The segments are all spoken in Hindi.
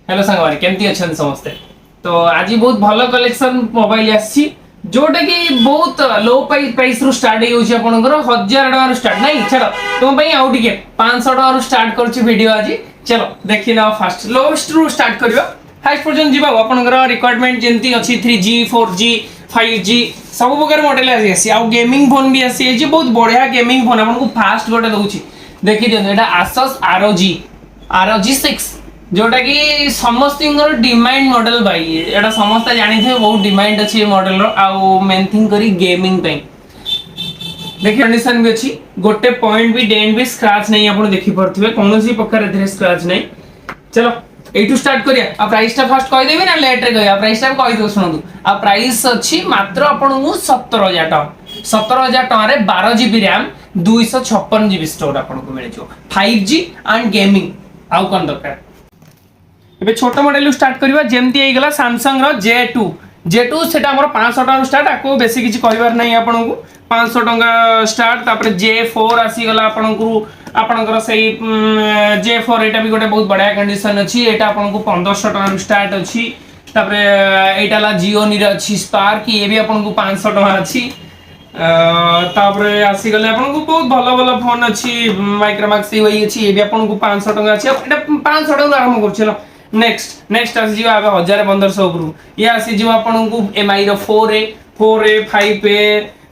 हेलो सांगवारी केमती अछन समस्ते। तो आज बहुत भलो कलेक्शन मोबाइल आसी जोटा कि बहुत लो प्राइस रु स्टार्ट होउची आपनकर 1000 टका रु स्टार्ट नहीं छाड़ तुम पई आउ टिके 500 टका रु स्टार्ट करछि वीडियो आज। चलो देखि ना फास्ट लोएस्ट रु स्टार्ट करियो हाईएस्ट पर्यंत जीवा आपनकर रिक्वायरमेंट जेंती अछि 3G 4G 5G सब प्रकार मॉडल आसी आउ गेमिंग फोन भी आसी जे बहुत बढ़िया गेमिंग फोन आपन को फास्ट गोटे दउछि देखि दियो एटा Asus ROG 6 जोटा कि समस्त डिमांड मॉडल भाई एटा समस्त जानी थे बहुत डिमांड अछि ए मॉडल रो आउ मेन थिंग करी गेमिंग पे देखि कंडीशन भी अछि गोटे पॉइंट भी डेंट भी स्क्रैच नहीं आपण देखि परथिबे कोनोसी प्रकार एथरे स्क्रैच नहीं। चलो एटू स्टार्ट करिया आ प्राइस ता फर्स्ट कहि देबी ना लेट रे गया प्राइस ता कहि दो सुनदु आ प्राइस अछि मात्र आपण को 17000 टका 17000 टका रे 12GB RAM 256GB स्टोर आपण को मिले जो 5G एंड गेमिंग आउ कोन दरकार एबे छोट मॉडल स्टार्ट करबा जेमती आइ गला Samsung रो J2 सेटा हमर 500 टका स्टार्ट आको बेसी किछि कहबार नै आपन को 500 टका स्टार्ट तापर J4 आसी गला आपनकर सही J4 एटा भी गोटे बहुत बढ़िया कंडीशन अछि एटा आपन को 1500 टका स्टार्ट अछि तापर एटा ला Gionir अछि Spark ये भी आपन को 500 टका अछि तापर आसी गले आपन को बहुत भलो भलो फोन अछि Micromax होई अछि ये भी आपन को 500 टका अछि एटा 500 टका आरंभ कर चलो नेक्स्ट आसी जीवा 1500 ऊपर ये आसी जीवा आपन को MI row 4A 5A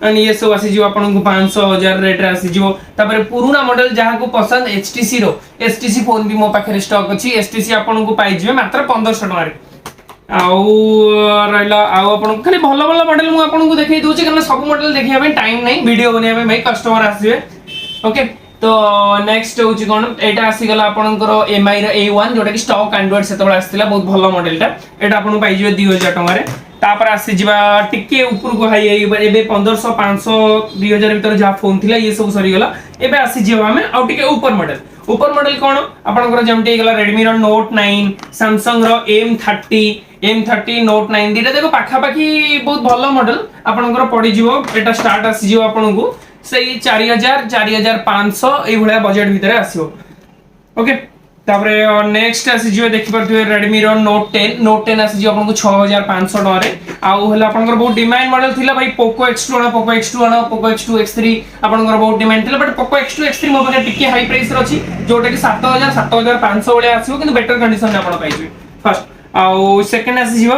and ये सब आसी जीवा आपन को 500 1000 रेट आसी जीवो तापर पुराना मॉडल जहां को पसंद HTC फोन भी मो पाखरे स्टॉक अछि HTC आपन को पाइ जिवे मात्र 1500 टका रे आउ रहला आउ आपन खाली भलो भलो मॉडल मु आपन को देखै दोछि कारण सब मॉडल देखिया पे टाइम नहीं वीडियो बनिया पे भाई कस्टमर आसीबे ओके। तो नेक्स्ट होची कोन एटा आसी गला आपनकर MI रो A1 जोटा कि स्टॉक एंड्रॉइड सेतबेला आस्तिला बहुत भलो मॉडलटा एटा आपन पाइ जिवे 2000 टका रे तापर आसी जिवा टिके ऊपर को हाई एबे 1500 500 2000 भीतर जा फोन थिला ये सब सरी गला एबे आसी जिवा हमें आ टिके ऊपर मॉडल कोन आपनकर जेमटी गला Redmi रो Note 9 Samsung रो M30 Note 9 दिटा देखो पाखा पाखी बहुत भलो मॉडल आपनकर पड़ी जिवो एटा स्टार्ट आसी जिवो आपन को सही 4000 4500 ए भलिया बजट भीतर आसीओ ओके। तापरे नेक्स्ट आसी जियो देखि परथि Redmi रो Note 10 आसी जियो आपन को 6500 टका रे आउ हला आपनकर बहुत डिमांड मॉडल थिला भाई Poco X2 Poco X2 X3 आपनकर बहुत डिमांड थिला बट Poco X2 X3 मो पाखे टिके हाई प्राइस रो अछि जोटा कि 7000 7500 भलिया आसीओ किंतु बेटर कंडीशन में आपन पाइबे फर्स्ट आउ सेकंड आसी जियो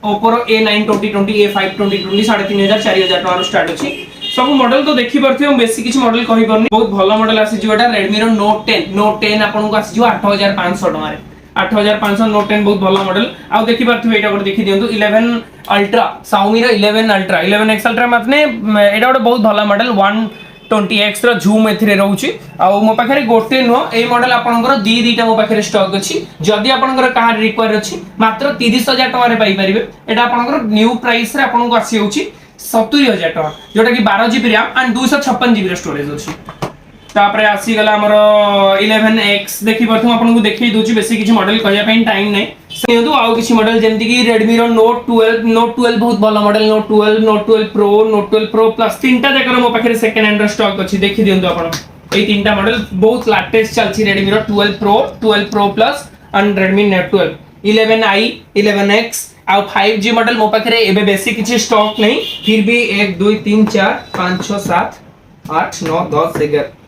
Oppo रो A9 2020 A5 2020 3500 4000 टका स्टार्ट अछि सब मॉडल तो देखि परथि हम बेसी किछ मॉडल कहि परनी बहुत भलो मॉडल आसी जोटा Redmi रो Note 10 आपन को आसी जो 8500 टका रे 8500 Note 10 बहुत भलो मॉडल आ देखि परथि एटा को देखि दियंतु 11 अल्ट्रा Xiaomi रो 11X अल्ट्रा माने एटा गोटे बहुत भलो मॉडल 120x रो जूम एथिरे रहउची आ मो पाखरे गोटे नो ए मॉडल आपनकर दीटा मो पाखरे स्टॉक अछि जदी आपनकर कहा रिक्वायर अछि मात्र 30000 टका रे पाई परिबे एटा आपनकर न्यू प्राइस रे आपन को आसी होची 70000 टका जोटा कि 12GB RAM and 256GB storage अछि तापरे आसी गला हमर 11X देखि परथम आपन को देखि दोची बेसी किछ मॉडल कहिया पे टाइम नै सेयदु आउ किछ मॉडल जेमति कि Redmi रो Note 12 बहुत भलो model Note 12 Pro Note 12 Pro plus तीनटा जकर मो पाखरे सेकंड हैंड स्टॉक अछि देखि दियंतु आपन एई तीनटा मॉडल बहुत लेटेस्ट चलछि Redmi रो 12 Pro Plus and Redmi Note 12 11i 11X आ 5G मॉडल मो पाखरे एबे बेसी किछि स्टॉक नै फिर भी 1 2 3 4 5 6 7 8 9 10 11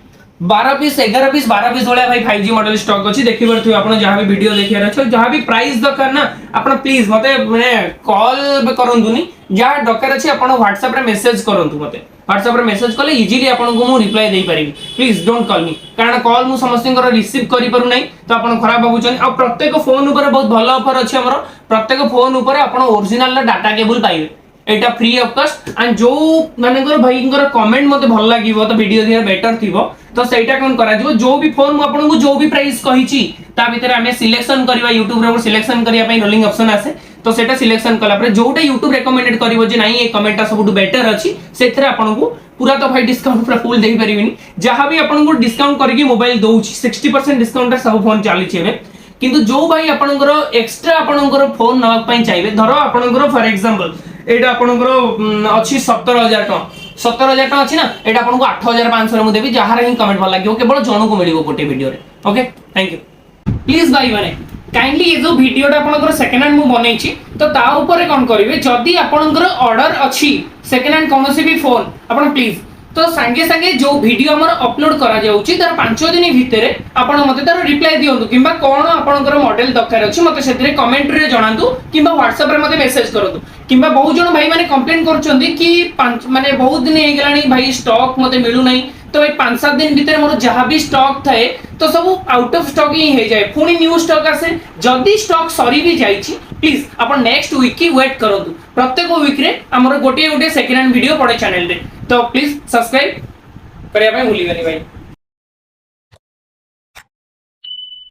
12 पीस 11 पीस 12 पीस वाला भाई 5G मॉडल स्टॉक अछि देखि परथु आपण जहां भी वीडियो देखिया रछ जहां भी प्राइस दरकार ना आपण प्लीज मते माने कॉल करंतुनी जहां दरकार अछि आपण WhatsApp रे मेसेज करंतु मते WhatsApp रे मेसेज कले इजीली आपण को मु रिप्लाई देई परिबी प्लीज डोंट कॉल मी कारण कॉल मु समस्तिंकर रिसीव करि परु नै तो आपण खराब भाबुचन आ प्रत्येक फोन ऊपर बहुत भलो ऑफर अछि हमर प्रत्येक फोन ऊपर आपण ओरिजिनल डाटा केबल पाइबे एटा फ्री ऑफ कॉस्ट एंड जो मानेकर भाईकर कमेंट मते भल लागिवो तो वीडियो दिया बेटर थिवो तो सेटा कोन करा दिवो जो भी फोन मु आपन को जो भी प्राइस कहिची ता भीतर हमें सिलेक्शन करबा YouTube रे सिलेक्शन करिया पई रोलिंग ऑप्शन आसे तो सेटा सिलेक्शन कला पर जोटा YouTube रेकमेंडेड करिवो जे नाही ए कमेंटटा सबटु बेटर अछि सेथरे आपन को पूरा तो भाई डिस्काउंट पूरा फुल देई परिबिनी जहां भी आपन को डिस्काउंट करके मोबाइल दोउची 60% डिस्काउंट सब फोन चली छेबे किंतु जो भाई आपनकर एक्स्ट्रा आपनकर फोन नवा पई चाहिबे धरो आपनकर फॉर एग्जांपल एटा आपनकर अछि 17000 टका 17000 टका अछि ना एटा आपन को 8500 रे मु देबी जहार ही कमेंट भल लागियो केवल जणो को मिलिबो गोटे वीडियो रे ओके थैंक यू प्लीज भाई माने काइंडली ये जो वीडियोटा आपनकर सेकंड हैंड मु बनैछि तो ता ऊपर कोन करिवे जदी आपनकर ऑर्डर अछि सेकंड हैंड कोनोसी भी फोन आपण प्लीज तो सांगे सांगे जो वीडियो हमर अपलोड करा जाउची तार 5 दिन भितरे आपण मते तार रिप्लाई दियंतु किबा कोन आपनकर मॉडल दरकार अछि मते सेतरे कमेंट रे जणांतु किबा व्हाट्सएप रे मते मेसेज करंतु किबा बहुत जण भाई माने कंप्लेन करचंदी कि माने बहुत दिन हे गेलानी भाई स्टॉक मते मिलु नै तो भाई 5-7 दिन भीतर मोर जहाँ भी स्टॉक थाए तो सब आउट ऑफ स्टॉक ही हो जाए पुणी न्यू स्टॉक आसे जदि स्टॉक सरी भी जाइछि प्लीज अपन नेक्स्ट वीक की वेट करंतु प्रत्येक वीक रे हमर गोटे गोटे सेकंड हैंड वीडियो पड़े चैनल रे तो प्लीज सब्सक्राइब करिया भाई भूली गनी भाई।